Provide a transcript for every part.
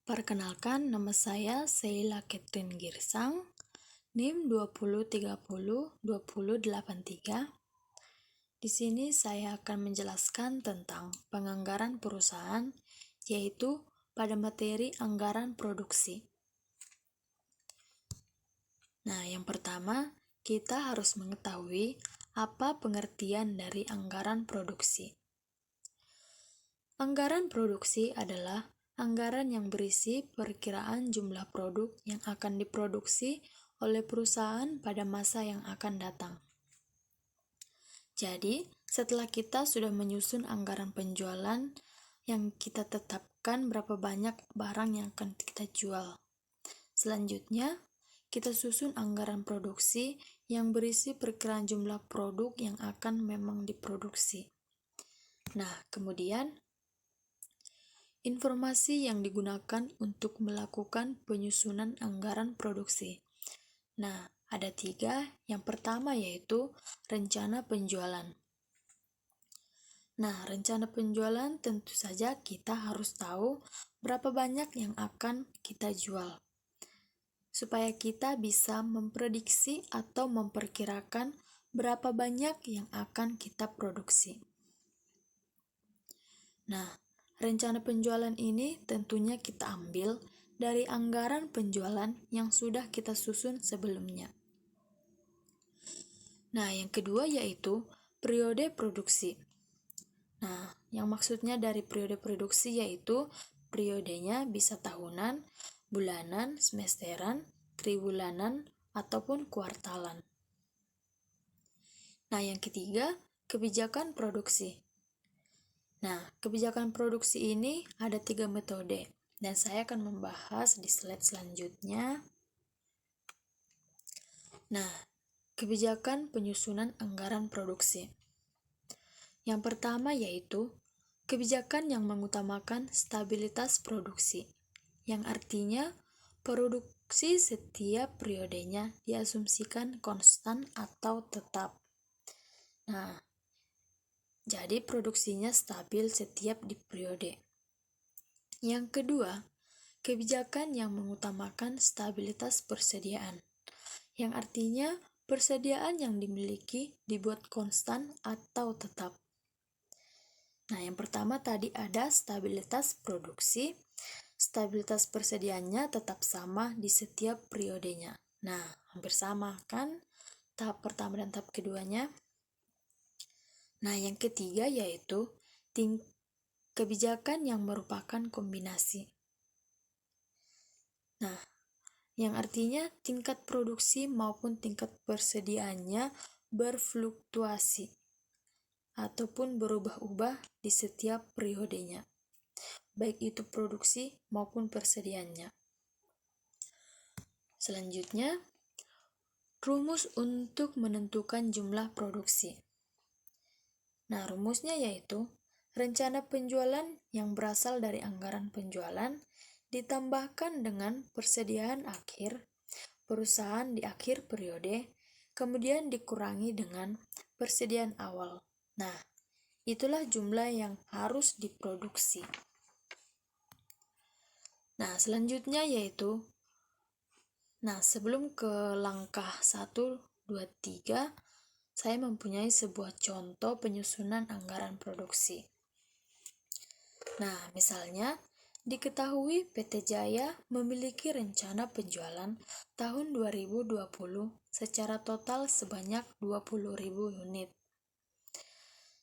Perkenalkan, nama saya Sheila Catherine Girsang, NIM 20302083. Di sini saya akan menjelaskan tentang penganggaran perusahaan, yaitu pada materi anggaran produksi. Nah, yang pertama, kita harus mengetahui apa pengertian dari anggaran produksi. Anggaran produksi adalah anggaran yang berisi perkiraan jumlah produk yang akan diproduksi oleh perusahaan pada masa yang akan datang. Jadi, setelah kita sudah menyusun anggaran penjualan, yang kita tetapkan berapa banyak barang yang akan kita jual. Selanjutnya, kita susun anggaran produksi yang berisi perkiraan jumlah produk yang akan memang diproduksi. Nah, kemudian informasi yang digunakan untuk melakukan penyusunan anggaran produksi. Nah, ada 3. Yang pertama yaitu rencana penjualan. Nah, rencana penjualan tentu saja kita harus tahu berapa banyak yang akan kita jual, supaya kita bisa memprediksi atau memperkirakan berapa banyak yang akan kita produksi. Nah, rencana penjualan ini tentunya kita ambil dari anggaran penjualan yang sudah kita susun sebelumnya. Nah, yang kedua yaitu periode produksi. Nah, yang maksudnya dari periode produksi yaitu periodenya bisa tahunan, bulanan, semesteran, triwulanan, ataupun kuartalan. Nah, yang ketiga, kebijakan produksi. Nah, kebijakan produksi ini ada 3 metode, dan saya akan membahas di slide selanjutnya. Nah, kebijakan penyusunan anggaran produksi. Yang pertama yaitu kebijakan yang mengutamakan stabilitas produksi, yang artinya produksi setiap periodenya diasumsikan konstan atau tetap. Nah, jadi produksinya stabil setiap di periode. Yang kedua, kebijakan yang mengutamakan stabilitas persediaan, yang artinya persediaan yang dimiliki dibuat konstan atau tetap. Nah, yang pertama tadi ada stabilitas produksi, stabilitas persediaannya tetap sama di setiap periodenya. Nah, hampir sama kan tahap pertama dan tahap keduanya. Nah, yang ketiga yaitu kebijakan yang merupakan kombinasi. Nah, yang artinya tingkat produksi maupun tingkat persediaannya berfluktuasi ataupun berubah-ubah di setiap periodenya, baik itu produksi maupun persediaannya. Selanjutnya, rumus untuk menentukan jumlah produksi. Nah, rumusnya yaitu rencana penjualan yang berasal dari anggaran penjualan ditambahkan dengan persediaan akhir perusahaan di akhir periode, kemudian dikurangi dengan persediaan awal. Nah, itulah jumlah yang harus diproduksi. Nah, selanjutnya yaitu sebelum ke langkah 1, 2, 3, saya mempunyai sebuah contoh penyusunan anggaran produksi. Nah, misalnya diketahui PT Jaya memiliki rencana penjualan tahun 2020 secara total sebanyak 20.000 unit.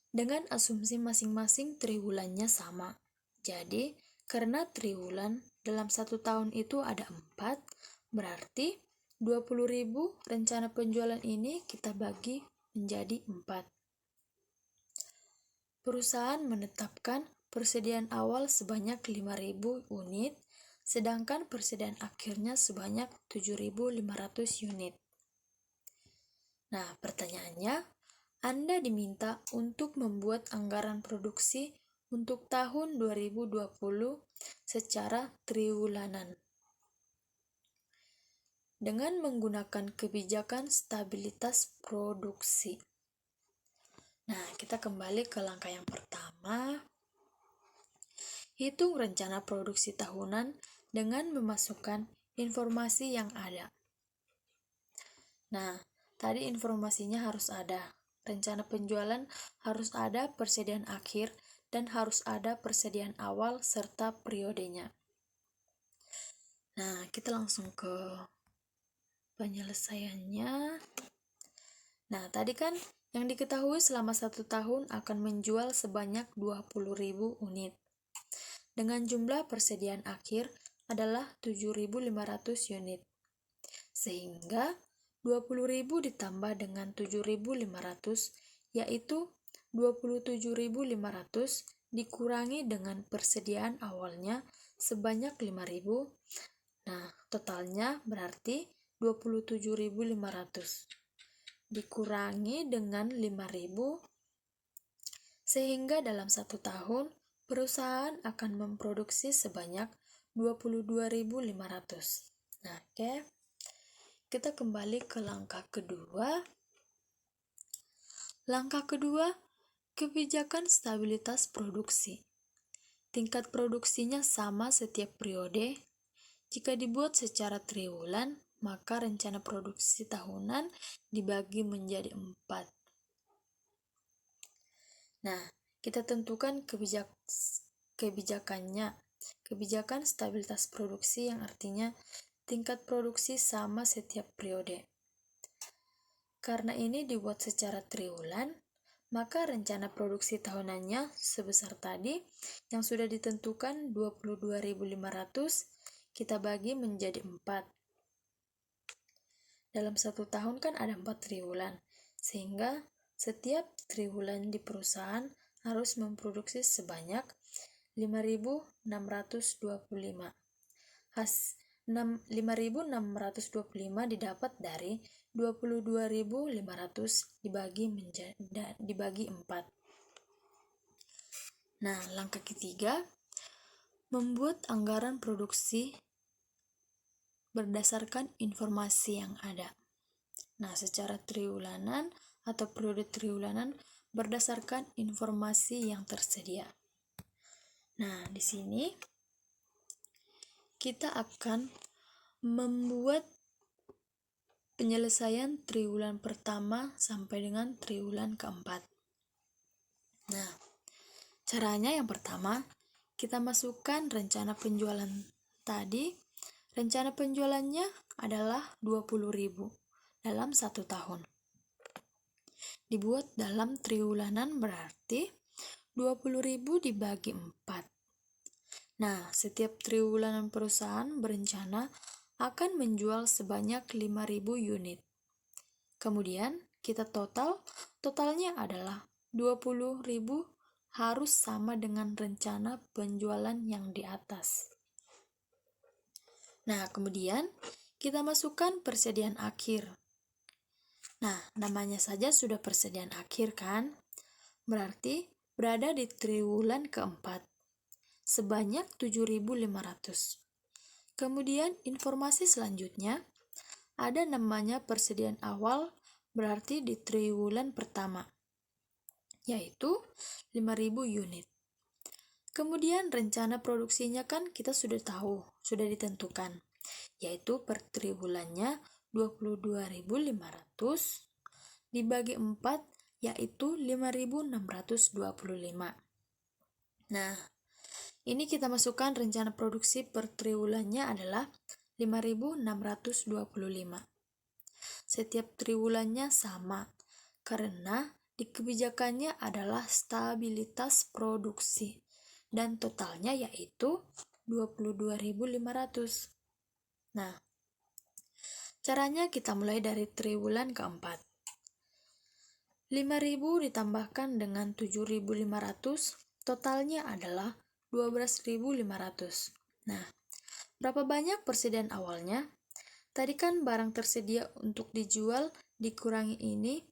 Dengan asumsi masing-masing triwulannya sama. Jadi, karena triwulan dalam 1 tahun itu ada 4, berarti 20.000 rencana penjualan ini kita bagi menjadi 4. Perusahaan menetapkan persediaan awal sebanyak 5.000 unit, sedangkan persediaan akhirnya sebanyak 7.500 unit. Nah, pertanyaannya, Anda diminta untuk membuat anggaran produksi untuk tahun 2020 secara triwulanan dengan menggunakan kebijakan stabilitas produksi. Nah, kita kembali ke langkah yang pertama. Hitung rencana produksi tahunan dengan memasukkan informasi yang ada. Nah, tadi informasinya harus ada. Rencana penjualan harus ada persediaan akhir dan harus ada persediaan awal serta periodenya. Nah, kita langsung ke penyelesaiannya. Nah, tadi kan yang diketahui selama 1 tahun akan menjual sebanyak 20.000 unit. Dengan jumlah persediaan akhir adalah 7.500 unit. Sehingga 20.000 ditambah dengan 7.500 yaitu 27.500 dikurangi dengan persediaan awalnya sebanyak 5.000. Nah, totalnya berarti 27.500 dikurangi dengan 5.000 sehingga dalam 1 tahun perusahaan akan memproduksi sebanyak 22.500. Nah, oke. Kita kembali ke langkah kedua. Langkah kedua, kebijakan stabilitas produksi. Tingkat produksinya sama setiap periode. Jika dibuat secara triwulan, maka rencana produksi tahunan dibagi menjadi 4. Nah, kita tentukan kebijakannya. Kebijakan stabilitas produksi yang artinya tingkat produksi sama setiap periode. Karena ini dibuat secara triwulan, maka rencana produksi tahunannya sebesar tadi yang sudah ditentukan 22.500 kita bagi menjadi 4. Dalam 1 tahun kan ada 4 triwulan, sehingga setiap triwulan di perusahaan harus memproduksi sebanyak 5.625. 5.625 didapat dari 22.500 dibagi 4. Nah, langkah ketiga, membuat anggaran produksi berdasarkan informasi yang ada. Nah, secara triwulanan atau periode triwulanan berdasarkan informasi yang tersedia. Nah, di sini kita akan membuat penyelesaian triwulan pertama sampai dengan triwulan keempat. Nah, caranya yang pertama, kita masukkan rencana penjualan tadi. Rencana penjualannya adalah 20.000 dalam 1 tahun. Dibuat dalam triwulanan berarti 20.000 dibagi 4. Nah, setiap triwulanan perusahaan berencana akan menjual sebanyak 5.000 unit. Kemudian kita totalnya adalah 20.000 harus sama dengan rencana penjualan yang di atas. Nah, kemudian kita masukkan persediaan akhir. Nah, namanya saja sudah persediaan akhir kan? Berarti berada di triwulan keempat. Sebanyak 7.500. Kemudian informasi selanjutnya ada namanya persediaan awal berarti di triwulan pertama, yaitu 5.000 unit. Kemudian rencana produksinya kan kita sudah tahu, sudah ditentukan, yaitu per triwulannya 22.500 dibagi 4 yaitu 5.625. Nah, ini kita masukkan rencana produksi per triwulannya adalah 5.625. Setiap triwulannya sama karena di kebijakannya adalah stabilitas produksi dan totalnya yaitu 22.500. Nah, caranya kita mulai dari triwulan keempat. 5.000 ditambahkan dengan 7.500, totalnya adalah 12.500. Nah, berapa banyak persediaan awalnya? Tadi kan barang tersedia untuk dijual dikurangi ini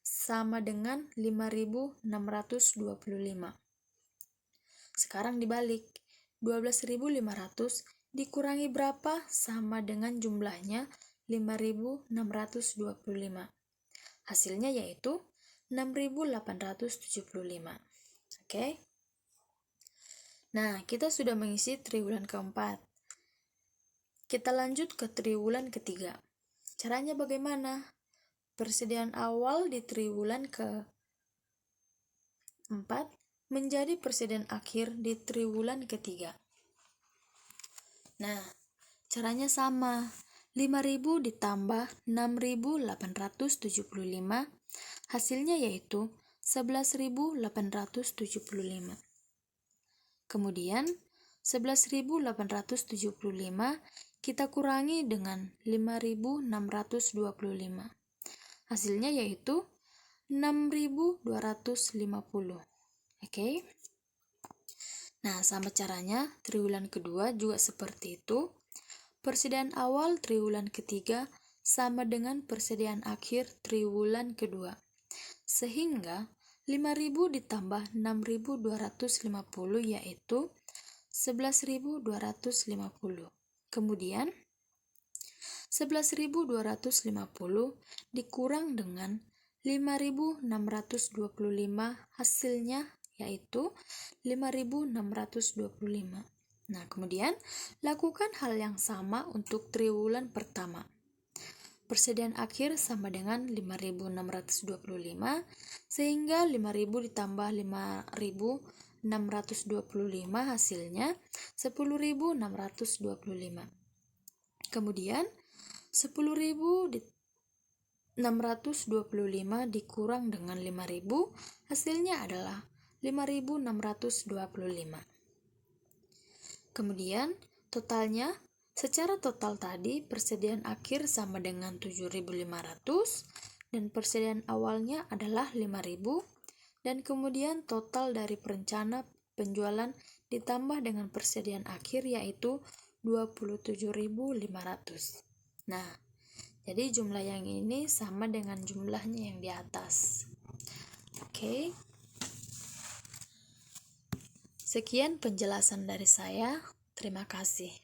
sama dengan 5.625. Sekarang dibalik, 12.500 dikurangi berapa sama dengan jumlahnya 5.625. Hasilnya yaitu 6.875. Oke. Nah, kita sudah mengisi triwulan keempat. Kita lanjut ke triwulan ketiga. Caranya bagaimana? Persediaan awal di triwulan ke-4 menjadi persediaan akhir di triwulan ketiga. Nah, caranya sama. 5.000 ditambah 6.875, hasilnya yaitu 11.875. Kemudian, 11.875 kita kurangi dengan 5.625. Hasilnya yaitu 6.250. Oke. Nah, sama caranya triwulan kedua juga seperti itu. Persediaan awal triwulan ketiga sama dengan persediaan akhir triwulan kedua. Sehingga 5.000 ditambah 6.250 yaitu 11.250. Kemudian 11.250 dikurang dengan 5.625, hasilnya yaitu 5.625. Nah, kemudian lakukan hal yang sama untuk triwulan pertama. Persediaan akhir sama dengan 5.625, sehingga 5.000 ditambah 5.625 hasilnya 10.625. Kemudian 10.625 dikurang dengan 5.000, hasilnya adalah 5.625. Kemudian totalnya, secara total tadi persediaan akhir sama dengan 7.500 dan persediaan awalnya adalah 5.000, dan kemudian total dari perencana penjualan ditambah dengan persediaan akhir yaitu 27.500. Nah, jadi jumlah yang ini sama dengan jumlahnya yang di atas. Oke. Sekian penjelasan dari saya. Terima kasih.